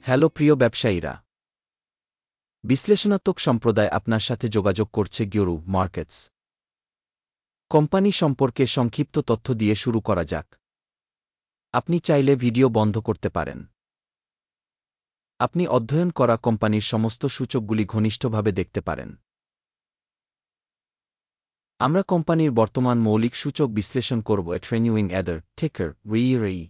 Hello প্রিয় ব্যবসায়ীরা, বিশ্লেষণাত্মক সম্প্রদায় আপনার সাথে যোগাযোগ করছে গিওরু মার্কেটস কোম্পানি সম্পর্কে সংক্ষিপ্ত তথ্য দিয়ে শুরু করা যাক। আপনি চাইলে ভিডিও বন্ধ করতে পারেন। আপনি অধ্যয়ন করা কোম্পানির সমস্ত সূচকগুলি ঘনিষ্ঠভাবে দেখতে পারেন। আমরা কোম্পানির বর্তমান মৌলিক সূচক বিশ্লেষণ করব ট্রেনিউইং অ্যাডার টিকার রিই।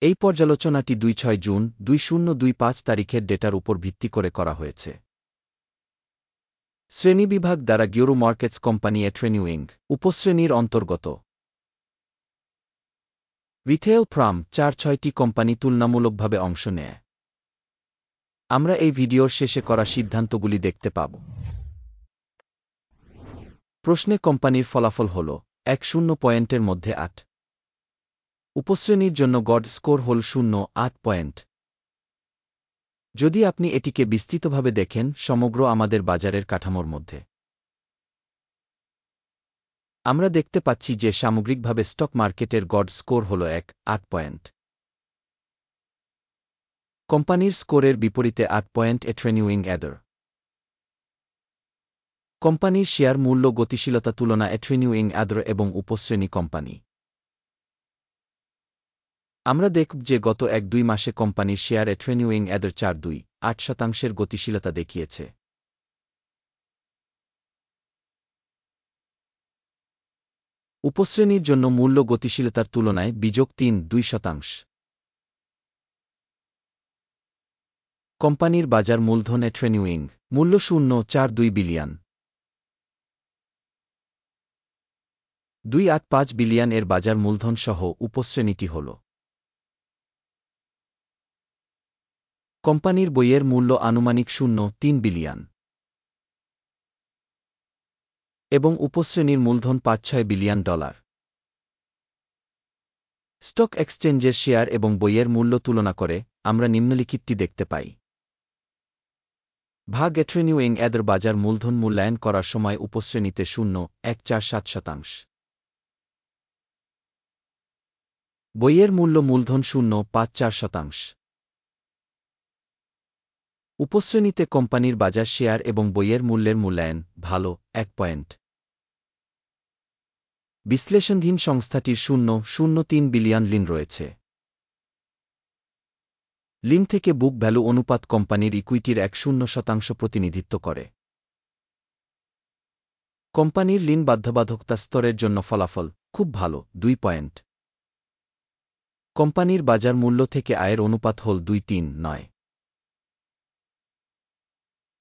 এই পর্যালোচনাটি ২-৬ জুন ২০২৫ তারিখের ডেটার উপর ভিত্তি করে করা হয়েছে। শ্রেণীবিভাগ দ্বারা গিওরু মার্কেটস কোম্পানি ট্রেনিউইং উপশ্রেণীর অন্তর্গত। রিটেল ফার্ম ৪-৬টি কোম্পানি তুলনামূলকভাবে অংশ নেয়। আমরা এই ভিডিওর শেষে করা সিদ্ধান্তগুলি দেখতে পাব। প্রশ্নে কোম্পানির ফলাফল হল ১-০ পয়েন্টের মধ্যে ৮। উপশ্রেণীর জন্য গড় স্কোর হল ০-৮ পয়েন্ট। যদি আপনি এটিকে বিস্তৃতভাবে দেখেন সমগ্র আমাদের বাজারের কাঠামোর মধ্যে, আমরা দেখতে পাচ্ছি যে সামগ্রিকভাবে স্টক মার্কেটের গড় স্কোর হল ১-৮ পয়েন্ট। কোম্পানির স্কোরের বিপরীতে ৮ পয়েন্ট ট্রেনিউইং অ্যাডার। কোম্পানির শেয়ার মূল্য গতিশীলতা তুলনা ট্রেনিউইং অ্যাডার এবং উপশ্রেণী কোম্পানি। আমরা দেখব যে গত ১-২ মাসে কোম্পানির শেয়ার ট্রেনিউইং অ্যাডার ৪.২৮% গতিশীলতা দেখিয়েছে। উপশ্রেণীর জন্য মূল্য গতিশীলতার তুলনায় বিযোগ ৩.২%। কোম্পানির বাজার মূলধন ট্রেনিউইং মূল্য ০.৪২ বিলিয়ন। ২৮৫ বিলিয়ন এর বাজার মূলধন সহ উপশ্রেণীটি হল কোম্পানির বইয়ের মূল্য আনুমানিক ০.৩ বিলিয়ন এবং উপশ্রেণীর মূলধন $৫-৬ বিলিয়ন। স্টক এক্সচেঞ্জের শেয়ার এবং বইয়ের মূল্য তুলনা করে আমরা নিম্নলিখিতটি দেখতে পাই। ভাগ ট্রেনিউইং অ্যাডার বাজার মূলধন মূল্যায়ন করার সময় উপশ্রেণীতে ০.১৪৭%। বইয়ের মূল্য মূলধন ০.৫৪%। উপশ্রেণীতে কোম্পানির বাজার শেয়ার এবং বইয়ের মূল্যের মূল্যায়ন ভালো ১ পয়েন্ট। বিশ্লেষণধীন সংস্থাটির ০.০৩ বিলিয়ন ঋণ রয়েছে। ঋণ থেকে বুক ভ্যালু অনুপাত কোম্পানির ইকুইটির ১০% প্রতিনিধিত্ব করে। কোম্পানির ঋণ বাধ্যবাধকতা স্তরের জন্য ফলাফল খুব ভালো ২ পয়েন্ট। কোম্পানির বাজার মূল্য থেকে আয়ের অনুপাত হল ২.৩৯।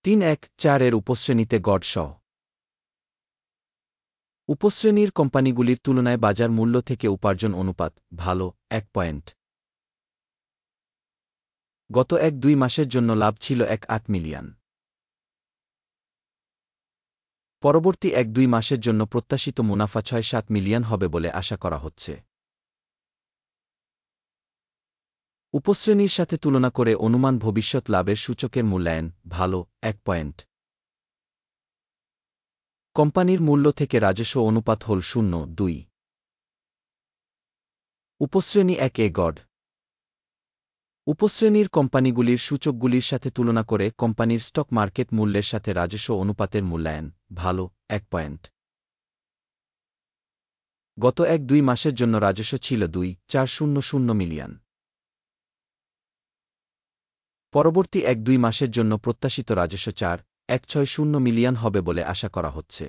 ৩-১-৪ এর উপশ্রেণীতে গড় সহ উপশ্রেণীর কোম্পানিগুলির তুলনায় বাজার মূল্য থেকে উপার্জন অনুপাত ভালো ১ পয়েন্ট। গত ১-২ মাসের জন্য লাভ ছিল ১.৮ মিলিয়ন। পরবর্তী ১-২ মাসের জন্য প্রত্যাশিত মুনাফা ৬-৭ মিলিয়ন হবে বলে আশা করা হচ্ছে। উপশ্রেণীর সাথে তুলনা করে অনুমান ভবিষ্যৎ লাভের সূচকের মূল্যায়ন ভালো ১ পয়েন্ট। কোম্পানির মূল্য থেকে রাজস্ব অনুপাত হল ০.২। উপশ্রেণী ১-এ গড়। উপশ্রেণীর কোম্পানিগুলির সূচকগুলির সাথে তুলনা করে কোম্পানির স্টক মার্কেট মূল্যের সাথে রাজস্ব অনুপাতের মূল্যায়ন ভালো ১ পয়েন্ট। গত ১-২ মাসের জন্য রাজস্ব ছিল ২.৪০০ মিলিয়ন। পরবর্তী ১-২ মাসের জন্য প্রত্যাশিত রাজস্ব ৪.১৬০ মিলিয়ন হবে বলে আশা করা হচ্ছে।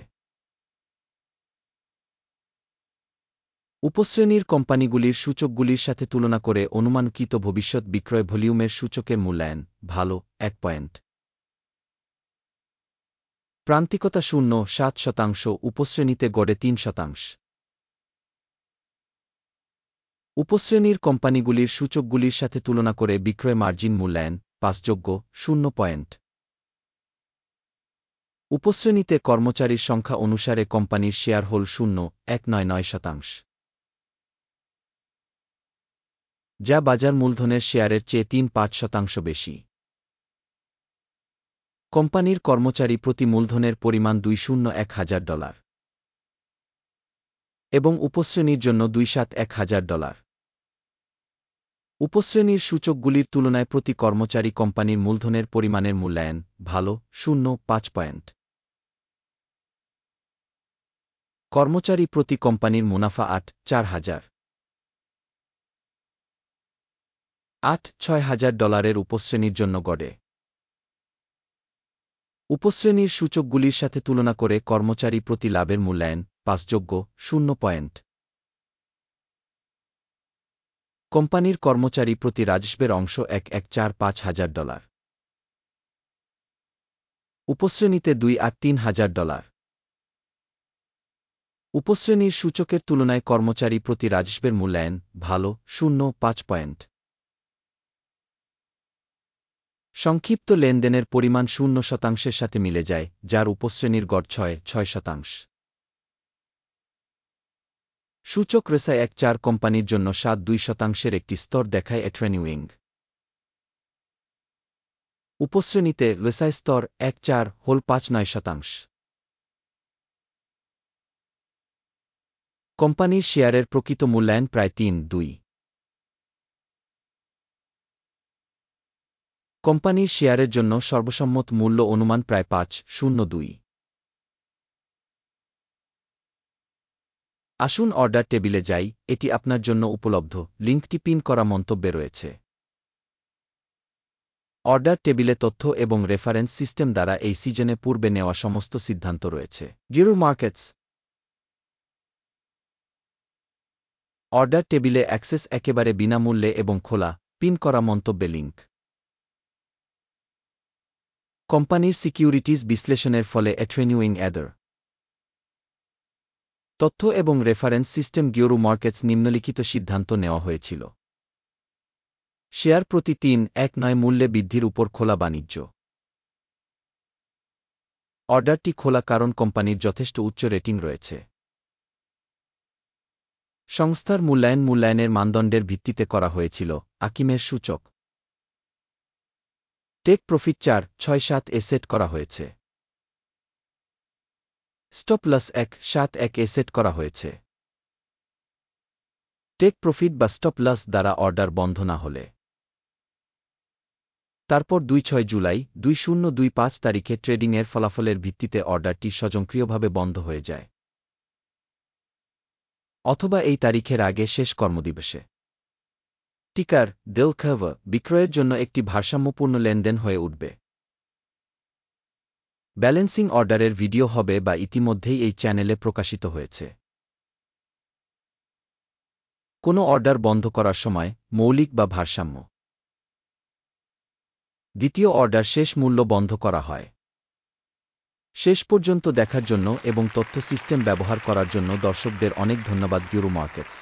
উপশ্রেণীর কোম্পানিগুলির সূচকগুলির সাথে তুলনা করে অনুমানকৃত ভবিষ্যৎ বিক্রয় ভলিউমের সূচকের মূল্যায়ন ভালো ১ পয়েন্ট। প্রান্তিকতা ০.৭%, উপশ্রেণীতে গড়ে ৩%। উপশ্রেণীর কোম্পানিগুলির সূচকগুলির সাথে তুলনা করে বিক্রয় মার্জিন মূল্যায়ন পাসযোগ্য ০ পয়েন্ট। উপশ্রেণীতে কর্মচারীর সংখ্যা অনুসারে কোম্পানির শেয়ার হোল ০.১৯৯%, যা বাজার মূলধনের শেয়ারের চেয়ে ৩-৫% বেশি। কোম্পানির কর্মচারী প্রতি মূলধনের পরিমাণ $২০,১০০০ এবং উপশ্রেণীর জন্য $২৭,১০০০। উপশ্রেণীর সূচকগুলির তুলনায় প্রতি কর্মচারী কোম্পানির মূলধনের পরিমাণের মূল্যায়ন ভালো 0.5 পয়েন্ট। কর্মচারী প্রতি কোম্পানির মুনাফা 8,4,000 $6,000 উপশ্রেণীর জন্য গড়ে। উপশ্রেণীর সূচকগুলির সাথে তুলনা করে কর্মচারী প্রতি লাভের মূল্যায়ন পাসযোগ্য 0 পয়েন্ট। কোম্পানির কর্মচারী প্রতি রাজস্বের অংশ $1,4,5,000 উপশ্রেণীতে $2,3,000 উপশ্রেণীর সূচকের তুলনায় কর্মচারী প্রতি রাজস্বের মূল্যায়ন ভালো 0.5 পয়েন্ট। সংক্ষিপ্ত লেনদেনের পরিমাণ 0% সাথে মিলে যায়, যার উপশ্রেণীর গড় 6%। সূচক রেসাই 1.4 কোম্পানির জন্য 7.2% একটি স্তর দেখায় এট্রেনিউইং। উপশ্রেণীতে রেসাই স্তর 1.4 হল 5.9%। কোম্পানির শেয়ারের প্রকৃত মূল্যায়ন প্রায় 3.2। কোম্পানির শেয়ারের জন্য সর্বসম্মত মূল্য অনুমান প্রায় 5.02। আসুন অর্ডার টেবিলে যাই, এটি আপনার জন্য উপলব্ধ, লিঙ্কটি পিন করা মন্তব্যে রয়েছে। অর্ডার টেবিলে তথ্য এবং রেফারেন্স সিস্টেম দ্বারা এই সিজনে পূর্বে নেওয়া সমস্ত সিদ্ধান্ত রয়েছে। গিরু মার্কেটস অর্ডার টেবিলে অ্যাক্সেস একেবারে বিনামূল্যে এবং খোলা, পিন করা মন্তব্যে লিঙ্ক। কোম্পানির সিকিউরিটিজ বিশ্লেষণের ফলে এট্রেনিউইং এডার তথ্য এবং রেফারেন্স সিস্টেম গিওরু মার্কেটস নিম্নলিখিত সিদ্ধান্ত নেওয়া হয়েছিল। শেয়ার প্রতি 3.19 মূল্যে বৃদ্ধির উপর খোলা বাণিজ্য। অর্ডারটি খোলা কারণ কোম্পানির যথেষ্ট উচ্চ রেটিং রয়েছে। সংস্থার মূল্যায়নের মানদণ্ডের ভিত্তিতে করা হয়েছিল। আকিমের সূচক টেক প্রফিট 4.67 এ সেট করা হয়েছে। স্টপ লস 1.71 এ সেট করা হয়েছে। টেক প্রফিট বা স্টপ লস দ্বারা অর্ডার বন্ধ না হলে। তারপর 26 জুলাই 2025 তারিখে ট্রেডিংয়ের ফলাফলের ভিত্তিতে অর্ডারটি স্বয়ংক্রিয়ভাবে বন্ধ হয়ে যায়, অথবা এই তারিখের আগে শেষ কর্মদিবসে। টিকার ডেল কার্ভ বিক্রয়ের জন্য একটি ভারসাম্যপূর্ণ লেনদেন হয়ে উঠবে। ব্যালেন্সিং অর্ডারের ভিডিও হবে বা ইতিমধ্যেই এই চ্যানেলে প্রকাশিত হয়েছে। কোনো অর্ডার বন্ধ করার সময় মৌলিক বা ভারসাম্য। দ্বিতীয় অর্ডার শেষ মূল্য বন্ধ করা হয়। শেষ পর্যন্ত দেখার জন্য এবং তথ্য সিস্টেম ব্যবহার করার জন্য দর্শকদের অনেক ধন্যবাদ। গিরু মার্কেটস।